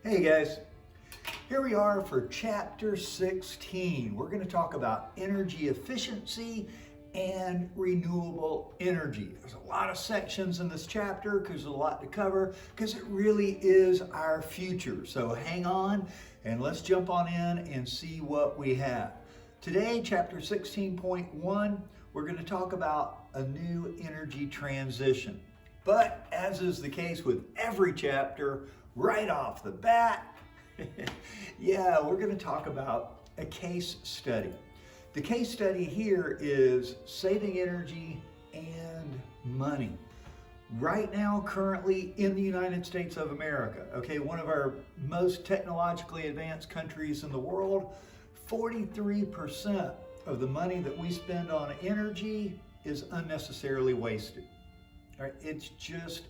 Hey guys, here we are for chapter 16. We're going to talk about energy efficiency and renewable energy. There's a lot of sections in this chapter because there's a lot to cover because it really is our future. So hang on and let's jump on in and see what we have. Today, chapter 16.1, we're going to talk about a new energy transition. But as is the case with every chapter, right off the bat, we're going to talk about a case study. The case study here is saving energy and money. Right now, currently in the United States of America, one of our most technologically advanced countries in the world, 43% of the money that we spend on energy is unnecessarily wasted. All right, it's just,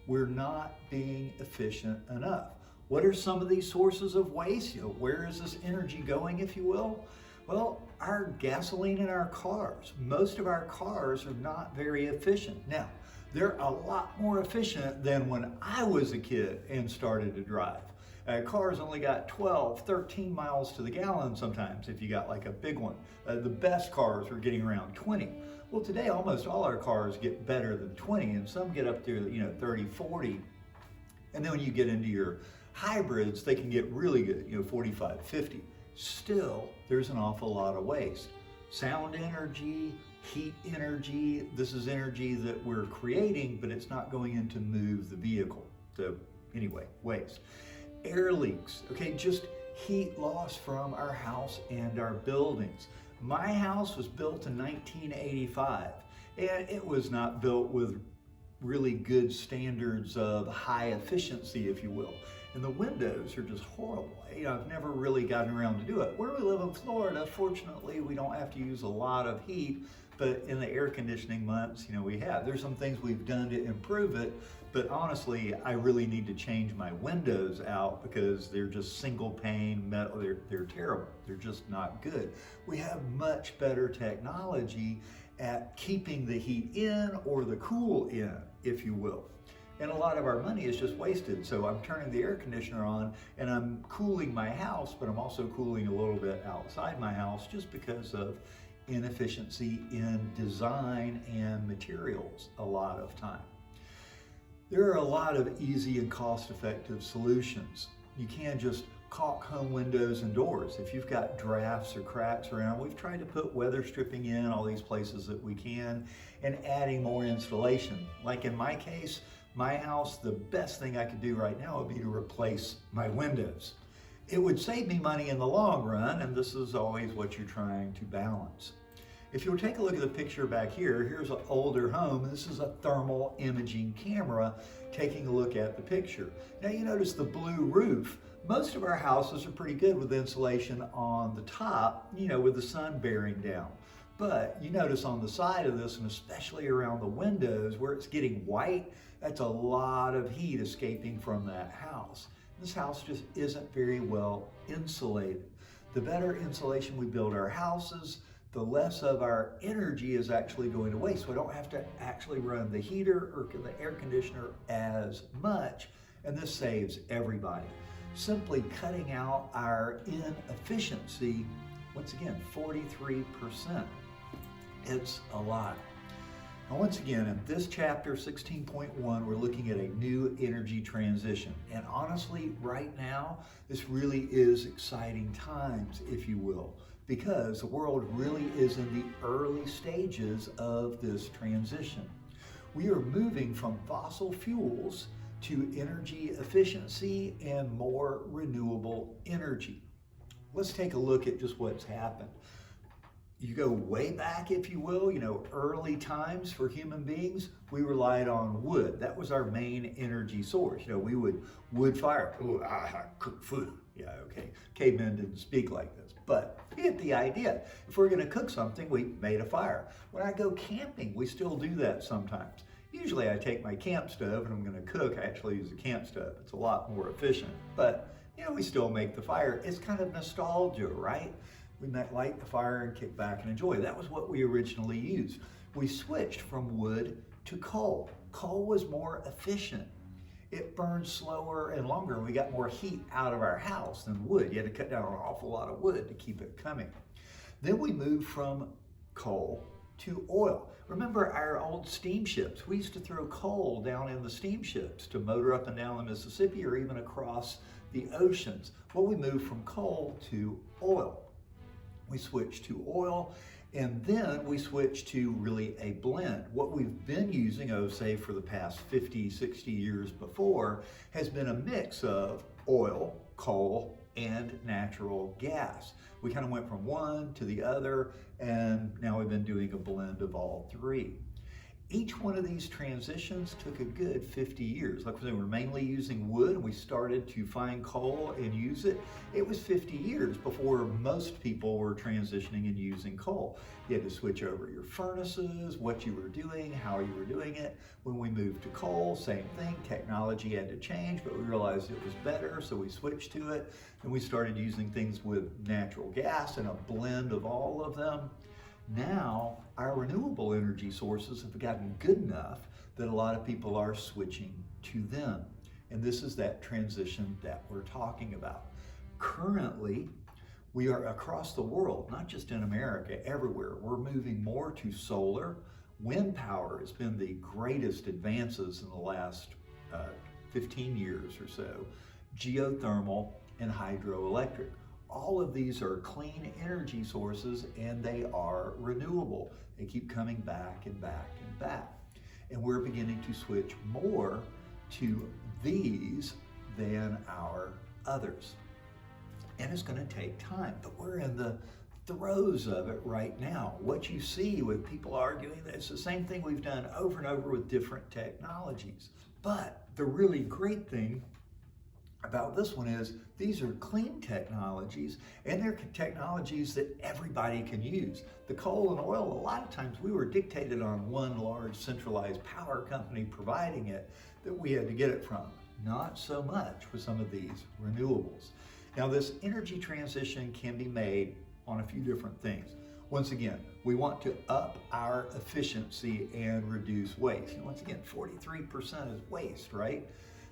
we're not being efficient enough. What are some of these sources of waste? Where is this energy going, if you will? Well, our gasoline in our cars. Most of our cars are not very efficient. Now, they're a lot more efficient than when I was a kid and started to drive. Cars only got 12, 13 miles to the gallon sometimes if you got like a big one. The best cars were getting around 20. Well, today almost all our cars get better than 20 and some get up to 30, 40. And then when you get into your hybrids, they can get really good, 45, 50. Still, there's an awful lot of waste. Sound energy, heat energy, this is energy that we're creating, but it's not going in to move the vehicle. So anyway, waste. Air leaks, just heat loss from our house and our buildings. My house was built in 1985, and it was not built with really good standards of high efficiency, if you will. And the windows are just horrible. I've never really gotten around to do it. Where we live in Florida, fortunately, we don't have to use a lot of heat, but in the air conditioning months, we have. There's some things we've done to improve it, but honestly, I really need to change my windows out because they're just single pane metal. They're terrible. They're just not good. We have much better technology at keeping the heat in or the cool in, if you will. And a lot of our money is just wasted. So I'm turning the air conditioner on and I'm cooling my house, but I'm also cooling a little bit outside my house just because of inefficiency in design and materials a lot of time. There are a lot of easy and cost-effective solutions. You can't just caulk home windows and doors. If you've got drafts or cracks around, we've tried to put weather stripping in all these places that we can and adding more insulation. Like in my case, my house, the best thing I could do right now would be to replace my windows. It would save me money in the long run, and this is always what you're trying to balance. If you'll take a look at the picture back here, here's an older home. This is a thermal imaging camera taking a look at the picture. Now you notice the blue roof. Most of our houses are pretty good with insulation on the top, with the sun bearing down. But you notice on the side of this, and especially around the windows where it's getting white, that's a lot of heat escaping from that house. This house just isn't very well insulated. The better insulation we build our houses, the less of our energy is actually going to waste. So we don't have to actually run the heater or the air conditioner as much, and this saves everybody. Simply cutting out our inefficiency, once again, 43%. It's a lot. Now, once again, in this chapter 16.1, we're looking at a new energy transition. And honestly, right now, this really is exciting times, if you will, because the world really is in the early stages of this transition. We are moving from fossil fuels to energy efficiency and more renewable energy. Let's take a look at just what's happened. You go way back, if you will, early times for human beings, we relied on wood. That was our main energy source. We would wood fire. Cook food. Cavemen didn't speak like this, but you get the idea. If we're going to cook something, we made a fire. When I go camping, we still do that sometimes. Usually I take my camp stove and I'm going to cook. I actually use a camp stove. It's a lot more efficient, but we still make the fire. It's kind of nostalgia, right? We might light the fire and kick back and enjoy. That was what we originally used. We switched from wood to coal. Coal was more efficient. it burned slower and longer, and we got more heat out of our house than wood. You had to cut down an awful lot of wood to keep it coming. Then we moved from coal to oil. Remember our old steamships? We used to throw coal down in the steamships to motor up and down the Mississippi or even across the oceans. Well, we moved from coal to oil. We switched to oil, and then we switched to really a blend. What we've been using, say for the past 50, 60 years before, has been a mix of oil, coal, and natural gas. We kind of went from one to the other, and now we've been doing a blend of all three. Each one of these transitions took a good 50 years. Like we were mainly using wood, and we started to find coal and use it. It was 50 years before most people were transitioning and using coal. You had to switch over your furnaces, what you were doing, how you were doing it. When we moved to coal, same thing. Technology had to change, but we realized it was better, so we switched to it. And we started using things with natural gas and a blend of all of them. Now, our renewable energy sources have gotten good enough that a lot of people are switching to them. And this is that transition that we're talking about. Currently, we are across the world, not just in America, everywhere. We're moving more to solar. Wind power has been the greatest advances in the last 15 years or so. Geothermal and hydroelectric. All of these are clean energy sources, and they are renewable. They keep coming back and back and back. And we're beginning to switch more to these than our others. And it's going to take time, but we're in the throes of it right now. What you see with people arguing that it's the same thing we've done over and over with different technologies. But the really great thing about this one is these are clean technologies, and they're technologies that everybody can use. The coal and oil, a lot of times we were dictated on one large centralized power company providing it that we had to get it from. Not so much with some of these renewables. Now, this energy transition can be made on a few different things. Once again, we want to up our efficiency and reduce waste. And once again, 43% is waste, right?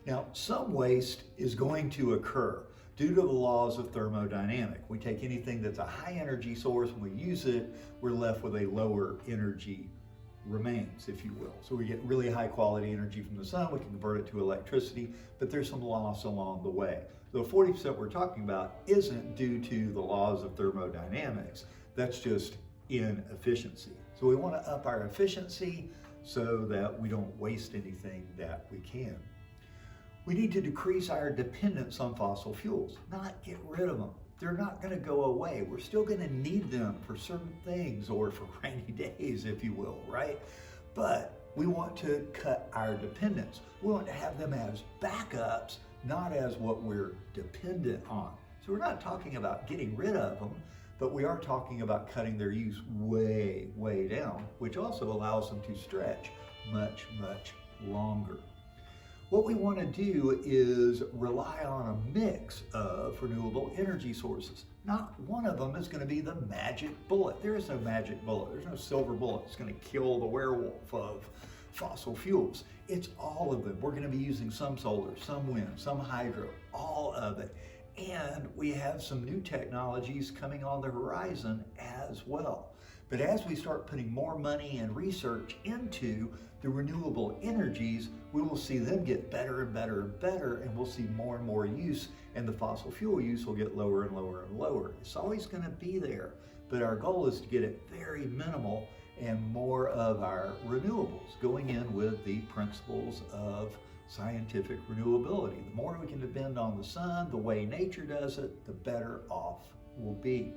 Now, some waste is going to occur due to the laws of thermodynamics. We take anything that's a high energy source and we use it, we're left with a lower energy remains, if you will. So we get really high quality energy from the sun, we can convert it to electricity, but there's some loss along the way. The 40% we're talking about isn't due to the laws of thermodynamics, that's just inefficiency. So we want to up our efficiency so that we don't waste anything that we can. We need to decrease our dependence on fossil fuels, not get rid of them. They're not going to go away. We're still going to need them for certain things or for rainy days, if you will, right? But we want to cut our dependence. We want to have them as backups, not as what we're dependent on. So we're not talking about getting rid of them, but we are talking about cutting their use way, way down, which also allows them to stretch much, much longer. What we want to do is rely on a mix of renewable energy sources. Not one of them is going to be the magic bullet. There is no magic bullet. There's no silver bullet that's going to kill the werewolf of fossil fuels. It's all of them. We're going to be using some solar, some wind, some hydro, all of it. And we have some new technologies coming on the horizon as well. But as we start putting more money and research into the renewable energies, we will see them get better and better and better, and we'll see more and more use, and the fossil fuel use will get lower and lower and lower. It's always going to be there, but our goal is to get it very minimal and more of our renewables, going in with the principles of scientific renewability. The more we can depend on the sun, the way nature does it, the better off we'll be.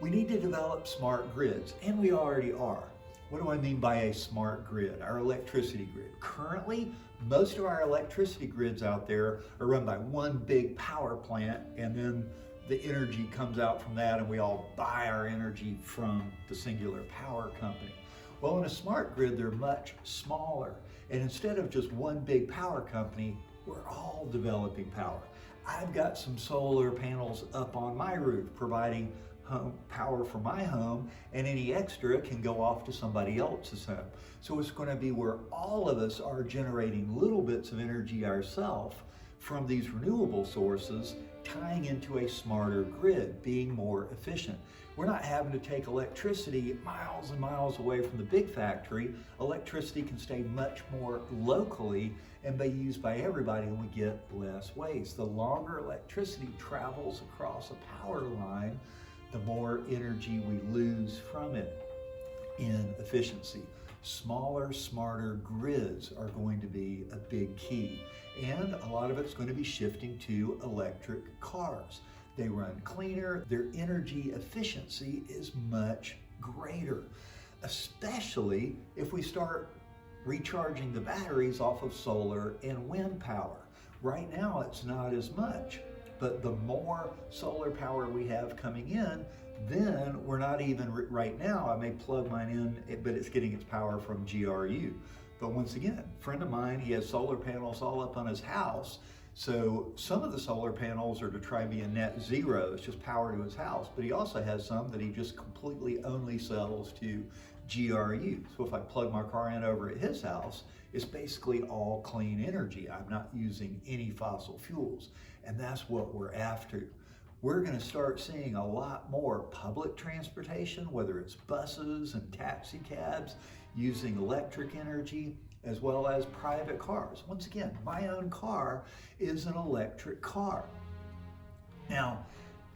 We need to develop smart grids, and we already are. What do I mean by a smart grid? Our electricity grid. Currently, most of our electricity grids out there are run by one big power plant, and then the energy comes out from that, and we all buy our energy from the singular power company. Well, in a smart grid, they're much smaller, and instead of just one big power company, we're all developing power. I've got some solar panels up on my roof providing power for my home, and any extra can go off to somebody else's home. So it's going to be where all of us are generating little bits of energy ourselves from these renewable sources, tying into a smarter grid, being more efficient. We're not having to take electricity miles and miles away from the big factory. Electricity can stay much more locally and be used by everybody, and we get less waste. The longer electricity travels across a power line, the more energy we lose from it in efficiency. Smaller, smarter grids are going to be a big key. And a lot of it's going to be shifting to electric cars. They run cleaner, their energy efficiency is much greater, especially if we start recharging the batteries off of solar and wind power. Right now it's not as much, but the more solar power we have coming in, then we're not even, right now I may plug mine in, but it's getting its power from GRU. But once again, a friend of mine, he has solar panels all up on his house. So some of the solar panels are to try and be a net zero, it's just power to his house. But he also has some that he just completely only sells to GRU. So if I plug my car in over at his house, it's basically all clean energy. I'm not using any fossil fuels. And that's what we're after. We're going to start seeing a lot more public transportation, whether it's buses and taxi cabs, using electric energy, as well as private cars. Once again, my own car is an electric car. Now,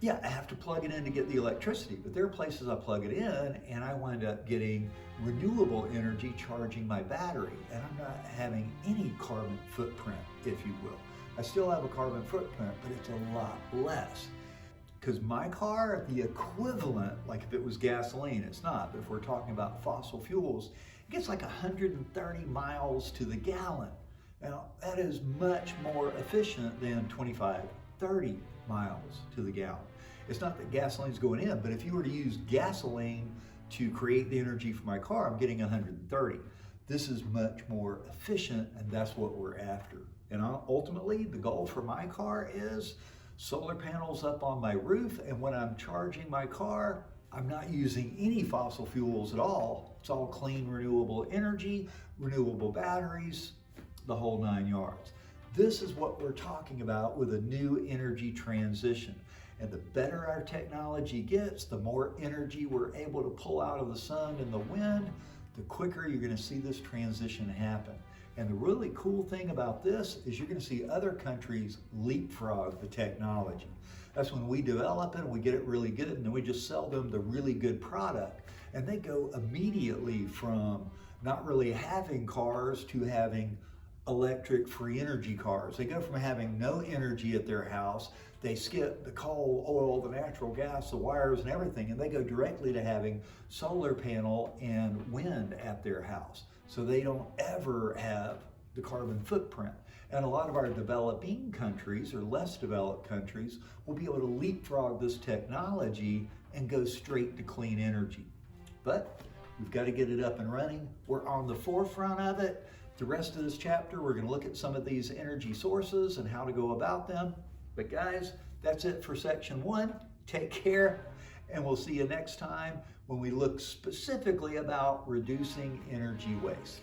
yeah, I have to plug it in to get the electricity, but there are places I plug it in and I wind up getting renewable energy charging my battery, and I'm not having any carbon footprint, if you will. I still have a carbon footprint, but it's a lot less. Because my car, the equivalent, like if it was gasoline, it's not, but if we're talking about fossil fuels, it gets like 130 miles to the gallon. Now, that is much more efficient than 25, 30 miles to the gallon. It's not that gasoline's going in, but if you were to use gasoline to create the energy for my car, I'm getting 130. This is much more efficient, and that's what we're after. And ultimately, the goal for my car is solar panels up on my roof, and when I'm charging my car, I'm not using any fossil fuels at all. It's all clean, renewable energy, renewable batteries, the whole 9 yards. This is what we're talking about with a new energy transition. And the better our technology gets, the more energy we're able to pull out of the sun and the wind, the quicker you're going to see this transition happen. And the really cool thing about this is you're going to see other countries leapfrog the technology. That's when we develop it and we get it really good, and then we just sell them the really good product. And they go immediately from not really having cars to having electric free energy cars. They go from having no energy at their house, they skip the coal, oil, the natural gas, the wires and everything, and they go directly to having solar panel and wind at their house. So they don't ever have the carbon footprint. And a lot of our developing countries or less developed countries will be able to leapfrog this technology and go straight to clean energy. But we've got to get it up and running. We're on the forefront of it. The rest of this chapter, we're going to look at some of these energy sources and how to go about them. But guys, that's it for section 1. Take care, and we'll see you next time when we look specifically about reducing energy waste.